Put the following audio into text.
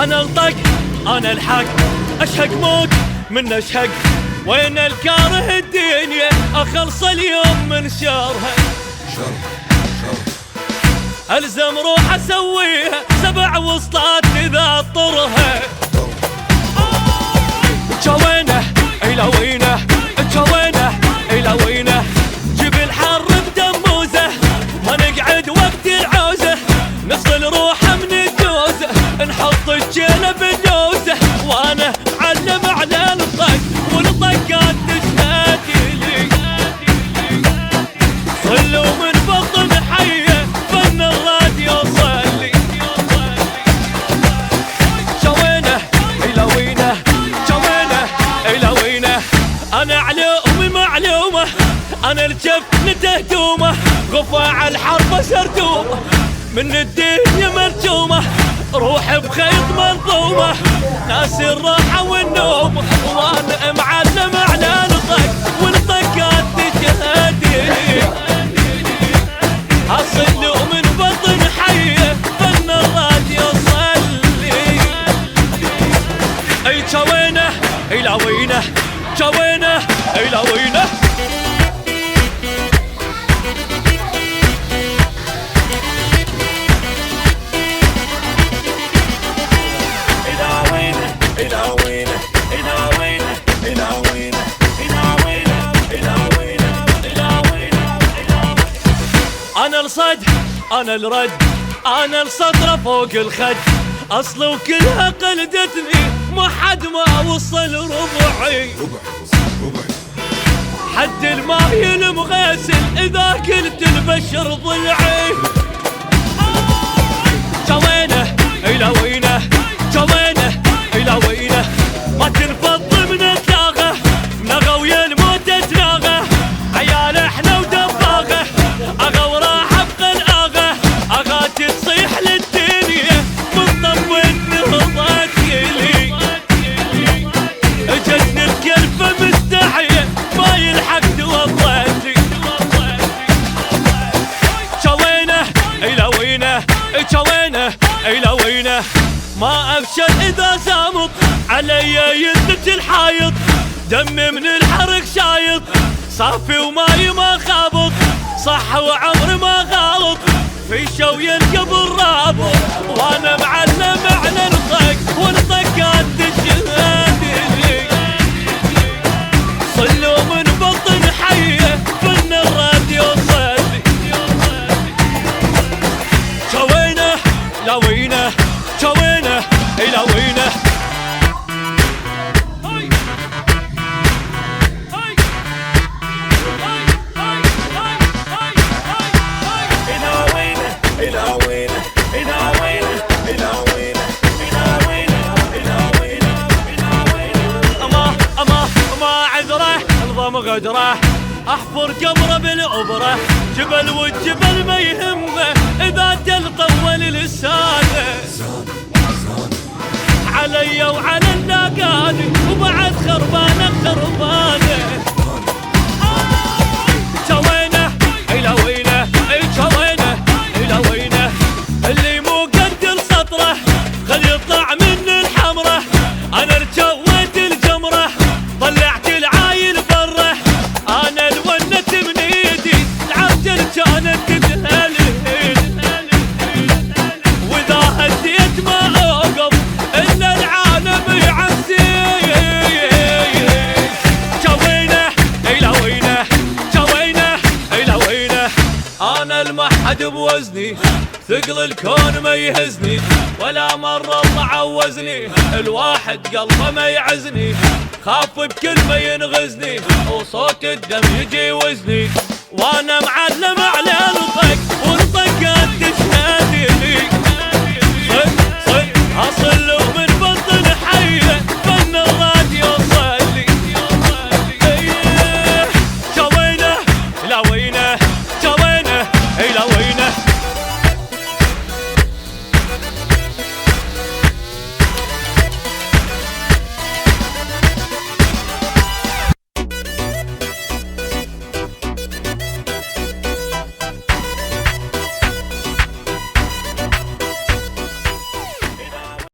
انا الطق انا الحق، اشهق موت من اشهق، وين الكاره الدنيا اخلص اليوم من شرها. الزم روح اسويها 7 وسطات اذا اضطرها. جوينه الى وينه، جوينه الى وينه، جبل حر بدموزه، ما نقعد وقت العوزه، نفصل روحه من الدوزه، نحط الجيله بالدوزه، وانا علم على الطق والطقات تشهد لي. صلوا من بطن حيه فن الراديو صلي. جوينه الى وينه، جوينه الى وينه، انا علومي معلومه، انا الجفن تهدومه، غفاع الحرب سردومه، من الدنيا مرجومه، روح بخيط منظومه، ناس الراحه والنوم، وانا معلم على الطق والطقات تشهد لي. اصلوا من بطن حيه فن الراديو صلي. اي جوينه الى وينه، جوينه الى وينه. انا الصد انا الرد، انا السطرة فوق الخد، اصل وكلها قلدتني، ما حد ما وصل ربعي. حد الماي المغسل اذا قلت البشر ضلعي. جوينه الى وينه، جوينه الى وينه، ما تنفض من الداغه، نغى ويا الموت تناغه، عيال احنا ودباغه، اغا وراح ابقى الاغه، اغاتي تصيح للدنيا من طب النهضات لي. جن الكلفه مستحيه ما يلحق توضت لي. جوينه الى وينه، جوينه الى وينه، ما افشل اذا زامط علي ينتج الحايط، دمي من الحرق شايط، صافي وماي ما خابط، صح وعمري ما غلط، في شوي القبر رابط، وانا معلم على الطق والطقات تشهد لي. صلوا من بطن حيه فن الراديو صلي. جوينه لا وينه، جوينه الى وينه. غدره احفر قبره بالعبره، جبل والجبل ما يهمه اذا دل طول لسانه، علي وعلى اللاقاني وبعد خربانه خربانه. جوينه الى وينه، جوينه الى وينه، اللي مو قد السطره خل يطلع من الحمره، انا رجويت الجمره طلعت العايل بره، انا الونت من ايدي العرجل كانت تتهلهل، واذا هديت ما اوقف الا العالم يعزي. جوينه الى وينه، جوينه الى وينه، انا المحد بوزني، ثقل الكون ما يهزني، ولا مرة الله عوزني، الواحد قلبه ما يعزني، خاف بكلمة ينغزني، وصوت الدم يجي وزني، وانا معلم على الطق.